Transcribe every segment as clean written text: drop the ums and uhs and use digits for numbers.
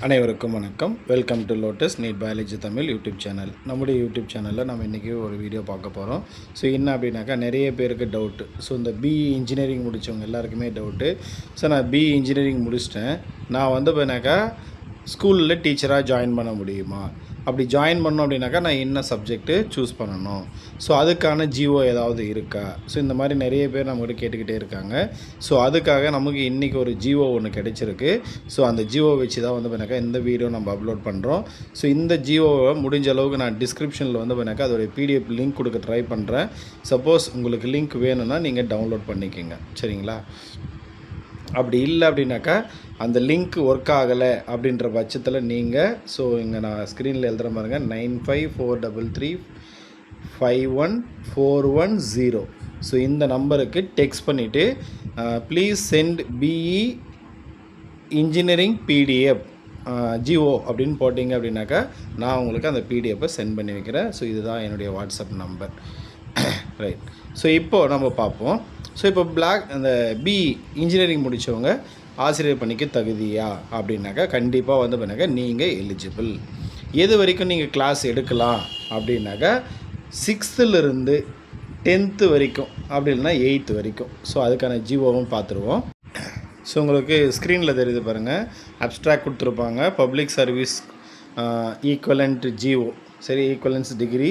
அனைவருக்கும் வணக்கம். Welcome to Lotus NEET biology Tamil YouTube channel. நம்முடைய யூடியூப் சேனலில் நம்ம இன்றைக்கி ஒரு வீடியோ பார்க்க போகிறோம். ஸோ என்ன அப்படின்னாக்கா நிறைய பேருக்கு டவுட்டு. ஸோ இந்த பிஇ இன்ஜினியரிங் முடித்தவங்க எல்லாருக்குமே டவுட்டு. ஸோ நான் பிஇ இன்ஜினியரிங் முடிச்சிட்டேன், நான் வந்து போனாக்கா ஸ்கூலில் டீச்சராக ஜாயின் பண்ண முடியுமா, அப்படி ஜாயின் பண்ணோம் அப்படின்னாக்கா நான் என்ன சப்ஜெக்ட்டு சூஸ் பண்ணணும், ஸோ அதுக்கான ஜிஓ ஏதாவது இருக்கா, ஸோ இந்த மாதிரி நிறைய பேர் நம்மகிட்ட கேட்டுக்கிட்டே இருக்காங்க. ஸோ அதுக்காக நமக்கு இன்றைக்கி ஒரு ஜிஓ ஒன்று கிடைச்சிருக்கு. ஸோ அந்த ஜிஓ வச்சு தான் வந்து பண்ணாக்கா இந்த வீடியோ நம்ம அப்லோட் பண்ணுறோம். ஸோ இந்த ஜிஓவை முடிஞ்ச அளவுக்கு நான் டிஸ்கிரிப்ஷனில் வந்து பண்ணாக்கா அதோடைய பிடிஎஃப் லிங்க் கொடுக்க ட்ரை பண்ணுறேன். சப்போஸ் உங்களுக்கு லிங்க் வேணும்னா நீங்கள் டவுன்லோட் பண்ணிக்கோங்க, சரிங்களா? அப்படி இல்லை அப்படின்னாக்கா அந்த லிங்க் ஒர்க் ஆகலை அப்படின்ற பட்சத்தில் நீங்கள் இங்கே நான் ஸ்க்ரீனில் எழுதுகிற பாருங்க 9543351410. ஸோ இந்த நம்பருக்கு டெக்ஸ்ட் பண்ணிவிட்டு please send BE engineering PDF GO அப்படின்னு போட்டிங்க அப்படின்னாக்கா நான் உங்களுக்கு அந்த பிடிஎஃப்பை சென்ட் பண்ணி வைக்கிறேன். ஸோ இதுதான் என்னுடைய வாட்ஸ்அப் நம்பர், ரைட்? ஸோ இப்போது நம்ம பார்ப்போம். ஸோ இப்போ அந்த பிஇ இன்ஜினியரிங் முடித்தவங்க ஆசிரியர் பணிக்கு தகுதியா அப்படின்னாக்கா கண்டிப்பாக வந்து பண்ணாக்கா நீங்கள் எலிஜிபிள். எது வரைக்கும் நீங்கள் கிளாஸ் எடுக்கலாம் அப்படின்னாக்கா 6th to 10th வரைக்கும், அப்படி இல்லைனா 8th வரைக்கும். ஸோ அதுக்கான ஜிஓவும் பார்த்துருவோம். ஸோ உங்களுக்கு ஸ்க்ரீனில் தெரியுது பாருங்கள், அப்ஸ்ட்ராக்ட் கொடுத்துருப்பாங்க. பப்ளிக் சர்வீஸ் ஈக்குவலண்ட் ஜிஓ, சரி, equivalence degree,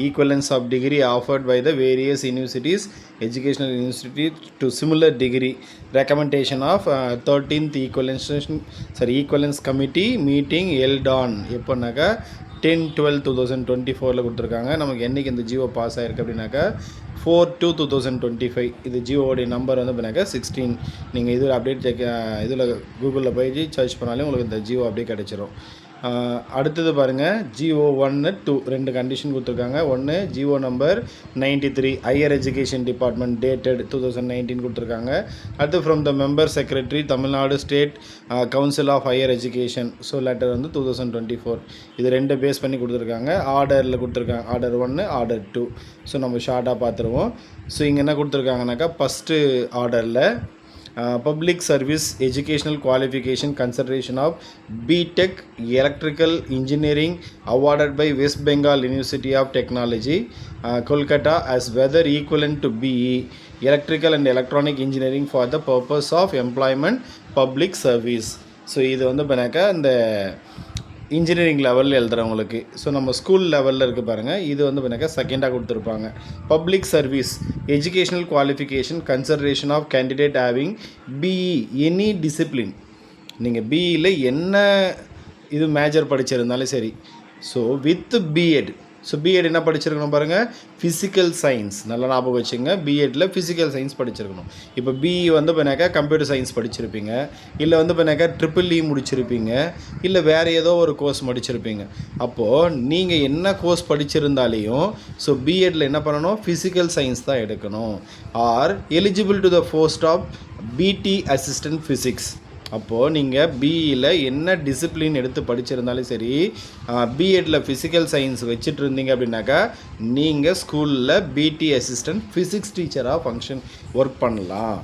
equivalence of degree offered by the various universities educational university to similar degree, recommendation of 13th equivalence committee meeting held on எப்போனாக்கா 10/12/2024 கொடுத்துருக்காங்க. நமக்கு என்றைக்கு இந்த ஜிஓ பாஸ் ஆகிருக்கு அப்படின்னாக்கா 4/2/2025. இது ஜிஓடைய நம்பர் வந்து அப்படின்னாக்கா 16. நீங்கள் இதில் அப்டேட் இதில் கூகுளில் போய் சர்ச் பண்ணாலே உங்களுக்கு இந்த ஜிஓ அப்படியே கிடச்சிரும். அடுத்தது பாருங்கள், ஜிஓ 1, 2 2 கண்டிஷன் கொடுத்துருக்காங்க. ஒன்று GO number 93 higher education department dated 2019 கொடுத்துருக்காங்க. அடுத்து from the member secretary Tamil Nadu state council of higher education, so letter வந்து 2024. இது 2 பேஸ் பண்ணி கொடுத்துருக்காங்க. ஆர்டரில் கொடுத்துருக்காங்க, ஆர்டர் 1, ஆர்டர் 2. ஸோ நம்ம ஷார்ட்டாக பார்த்துருவோம். ஸோ இங்கே என்ன கொடுத்துருக்காங்கனாக்கா ஃபஸ்ட்டு ஆர்டரில் Public Service Educational Qualification Consideration of BTech Electrical Engineering awarded by West Bengal University of Technology, Kolkata as whether equivalent to BE Electrical and Electronic Engineering for the purpose of employment public service. So இது வந்து பண்ணாக்கா இந்த engineering லெவலில் எழுதுகிறவங்களுக்கு. So நம்ம school லெவலில் இருக்குது பாருங்கள், இது வந்து பண்ணாக்கா செகண்டாக கொடுத்துருப்பாங்க. Public service educational qualification consideration of candidate having BE any discipline. நீங்கள் பிஇயில் என்ன இது மேஜர் படிச்சிருந்தாலும் சரி, so with BEd. So BEd என்ன படிச்சிருக்கணும் பாருங்கள், ஃபிசிக்கல் சயின்ஸ். நல்லா ஞாபகம் வச்சுங்க, பிஎட்டில் ஃபிசிக்கல் சயின்ஸ் படிச்சிருக்கணும். இப்போ பிஇ வந்து பண்ணாக்கா கம்ப்யூட்டர் சயின்ஸ் படிச்சிருப்பீங்க, இல்லை வந்து பண்ணாக்கா EEE முடிச்சிருப்பீங்க, இல்லை வேறு ஏதோ ஒரு கோர்ஸ் முடிச்சிருப்பீங்க. அப்போது நீங்கள் என்ன கோர்ஸ் படிச்சிருந்தாலையும் ஸோ பிஎட்டில் என்ன பண்ணணும், ஃபிசிக்கல் சயின்ஸ் தான் எடுக்கணும். Are eligible to the post of BT assistant physics. அப்போது நீங்கள் பிஇயில் என்ன டிசிப்ளின் எடுத்து படிச்சிருந்தாலும் சரி, பிஎட்டில் ஃபிசிக்கல் சயின்ஸ் வச்சுட்டு இருந்தீங்க அப்படின்னாக்கா நீங்கள் ஸ்கூலில் பிடி அசிஸ்டன்ட் ஃபிசிக்ஸ் டீச்சராக ஃபங்க்ஷன் ஒர்க் பண்ணலாம்.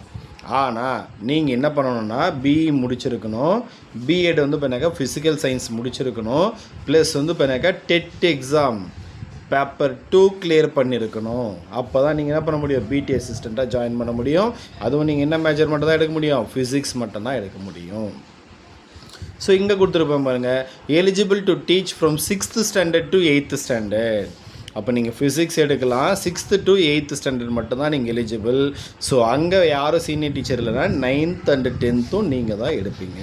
ஆனால் நீங்கள் என்ன பண்ணணுன்னா பிஇ முடிச்சிருக்கணும், பிஎட் வந்து பண்ணாக்கா ஃபிசிக்கல் சயின்ஸ் முடிச்சிருக்கணும், ப்ளஸ் வந்து பண்ணாக்கா டெட் எக்ஸாம் பேப்பர் 2 கிளியர் பண்ணியிருக்கணும். அப்போ தான் நீங்கள் என்ன பண்ண முடியும், பிடி அசிஸ்டண்ட்டாக ஜாயின் பண்ண முடியும். அதுவும் நீங்கள் என்ன மேஜர் மட்டும் தான் எடுக்க முடியும், ஃபிசிக்ஸ் மட்டும்தான் எடுக்க முடியும். ஸோ இங்கே கொடுத்துருப்பேன் பாருங்கள், eligible to teach from 6th standard to 8th standard. அப்போ நீங்கள் ஃபிசிக்ஸ் எடுக்கலாம், 6th to 8th standard மட்டும்தான் நீங்கள் எலிஜிபிள். ஸோ அங்கே யாரும் சீனியர் டீச்சர் இல்லைனா 9th and 10th நீங்கள் தான் எடுப்பீங்க.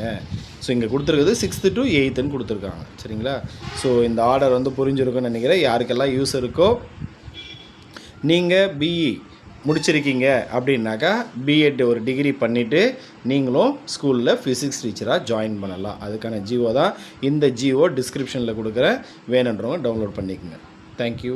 ஸோ இங்கே கொடுத்துருக்குது 6th to 8th கொடுத்துருக்காங்க, சரிங்களா? ஸோ இந்த ஆர்டர் வந்து புரிஞ்சிருக்குன்னு நினைக்கிறேன். யாருக்கெல்லாம் யூஸ் இருக்கோ, நீங்கள் பிஇ முடிச்சிருக்கீங்க அப்படின்னாக்கா பிஎட் ஒரு டிகிரி பண்ணிவிட்டு நீங்களும் ஸ்கூலில் ஃபிசிக்ஸ் டீச்சராக ஜாயின் பண்ணலாம். அதுக்கான ஜிஓ தான் இந்த ஜிஓ டிஸ்கிரிப்ஷனில் கொடுக்குறேன், வேணுன்றவங்க டவுன்லோட் பண்ணிக்கோங்க. Thank you.